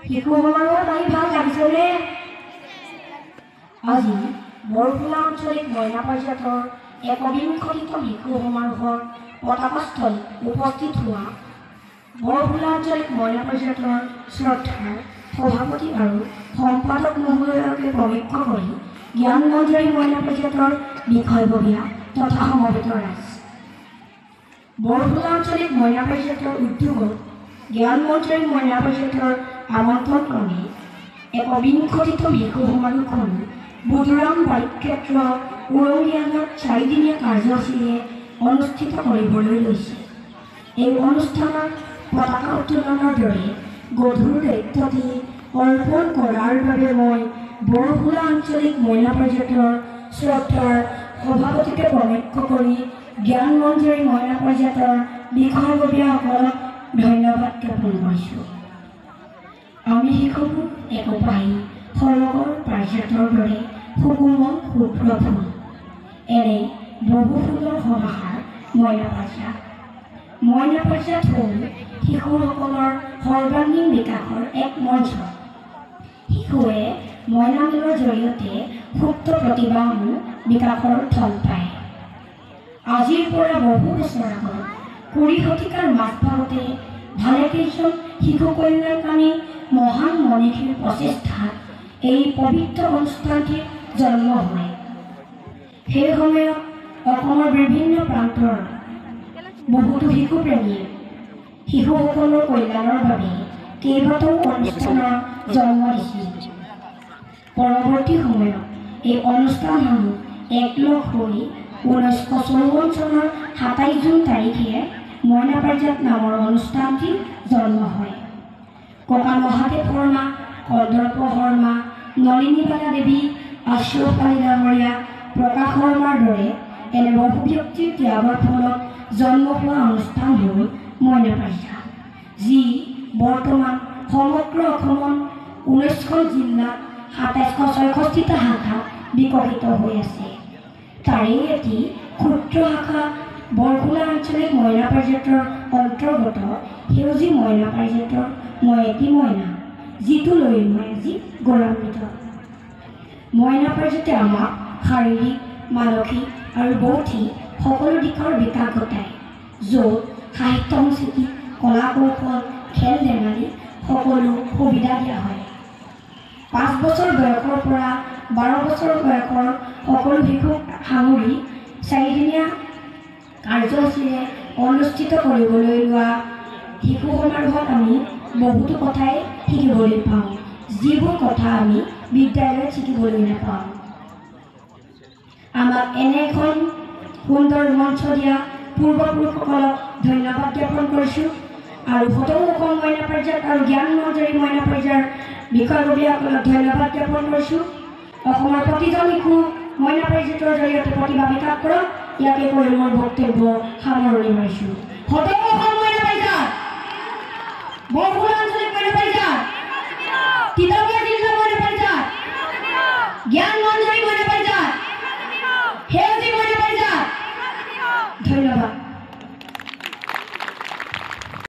শিশুসকলৰ আহি ভাল লাগিছেনে? আজি বৰফুলা আঞ্চলিক মইনা পাৰিজাতৰ একবিংশতিতম শিশু সমাৰোহৰ পতাকাস্থলীত উপস্থিত হোৱা বৰফুলা আঞ্চলিক মইনা পাৰিজাতৰ শ্ৰদ্ধাৰ সভাপতি আৰু সম্পাদক মহোদয়কে প্ৰমুখ্য কৰি জ্ঞান মঞ্জুৰী মইনা পাৰিজাতৰ বিষয়ববীয়া তথা সমবেত ৰাইজ। বৰফুলা আঞ্চলিক মইনা পাৰিজাতৰ উদ্যোগত জ্ঞান মঞ্জুৰী মইনা পাৰিজাতৰ আমন্ত্ৰণ ক্ৰমে একবিংশতিতম শিশু সমাৰোহখন বুধুৰাম বালিক্ষেত্ৰ উৰঙীয়াগাঁৱত 4 দিনীয়া কাৰ্যসূচীৰে অনুষ্ঠিত কৰিবলৈ লৈছে। এই অনুষ্ঠানত পতাকা উত্তোলনৰ দৰে গধুৰ দায়িত্বটি অৰ্পণ কৰাৰ বাবে মই বৰফুলা আঞ্চলিক মইনা পাৰিজাতৰ শ্ৰদ্ধাৰ সভাপতিকে প্ৰমুখ্য কৰি জ্ঞান মঞ্জুৰী মইনা পাৰিজাতৰ বিষয়ববীয়াসকলক ধন্যবাদ জ্ঞাপন কৰিছোঁ। আমি শিশুবোৰ একোপাহি সৰগৰ পাৰিজাতৰ দৰে সুকোমল ক্ষুদ্ৰ ফুল। এনে বহু ফুলৰ সমাহাৰ মইনা পাৰিজাত। মইনা পাৰিজাত হ'ল শিশুসকলৰ সৰ্বাংগীন বিকাশৰ এক মঞ্চ। শিশুৱে মইনা মেলৰ জৰিয়তে সুপ্ত প্ৰতিভাসমূহ বিকাশৰ থল পায়। আজিৰ পৰা বহু বছৰ আগত 20 শতিকাৰ মাজভাগতে ভালেকেইজন শিশু কল্যাণকামী মহান মনীষীৰ প্ৰচেষ্টাত এই পবিত্ৰ অনুষ্ঠানটিৰ জন্ম হয়। সেই সময়ত অসমৰ বিভিন্ন প্ৰান্তৰ বহুতো শিশুপ্ৰেমীয়ে শিশুসকলৰ কল্যাণৰ বাবে কেইবাটাও অনুষ্ঠানৰ জন্ম দিছিল। পৰৱৰ্তী সময়ত এই অনুষ্ঠানসমূহ একলগ হৈ 1954 চনৰ 27 জুন তাৰিখে মইনা পাৰিজাত নামৰ অনুষ্ঠানটি জন্ম হয়। ককা মহাদেৱ শৰ্মা, কদৰ্প শৰ্মা, নলিনীবালা দেৱী, আশ্ৰফ আলী ডাঙৰীয়া, প্ৰকাশ শৰ্মাৰ দৰে এনে বহু ব্যক্তিৰ ত্যাগৰ ফলত জন্ম হোৱা অনুষ্ঠান হ'ল মইনা পাৰিজাত, যি বৰ্তমান সমগ্ৰ অসমত 19খন জিলাত 2766টা শাখাত বিকশিত হৈ আছে। তাৰে এটি ক্ষুদ্ৰ শাখা বৰফুলা আঞ্চলিক মইনা পাৰিজাতৰ অন্তৰ্গত সেউজী মইনা পাৰিজাতৰ মই এটি মইনা, যিটো লৈ মই আজি গৌৰৱান্বিত। মইনা পাৰিজাতে আমাক শাৰীৰিক, মানসিক আৰু বৌদ্ধিক সকলো দিশৰ বিকাশ ঘটায়, য'ত সাহিত্য সংস্কৃতি, কলা কৌশল, খেল ধেমালি সকলো সুবিধা দিয়া হয়। 5 বছৰ বয়সৰ পৰা 12 বছৰ বয়সৰ সকলো শিশুক সামৰি 4 দিনীয়া কাৰ্যসূচীৰে অনুষ্ঠিত কৰিবলৈ লোৱা শিশু সমাৰোহত আমি বহুতো কথাই শিকিবলৈ পাওঁ, যিবোৰ কথা আমি বিদ্যালয়ত শিকিবলৈ নাপাওঁ। আমাক এনে এখন সুন্দৰ মঞ্চ দিয়া পূৰ্বপুৰুষসকলক ধন্যবাদ জ্ঞাপন কৰিছোঁ আৰু সদৌ অসম মইনা পাৰিজাত আৰু জ্ঞান মঞ্জুৰী মইনা পাৰিজাতৰ বিষয়ববীয়াসকলক ধন্যবাদ জ্ঞাপন কৰিছোঁ। অসমৰ প্ৰতিজন শিশু মইনা পাৰিজাতৰ জৰিয়তে প্ৰতিভা বিকাশ কৰক, ইয়াকে কৰি মোৰ বক্তব্য সামৰণি মাৰিছোঁ। সদৌ অসম মইনা পাৰিজাত, বৰফুলা আঞ্চলিক মইনা পাৰিজাত।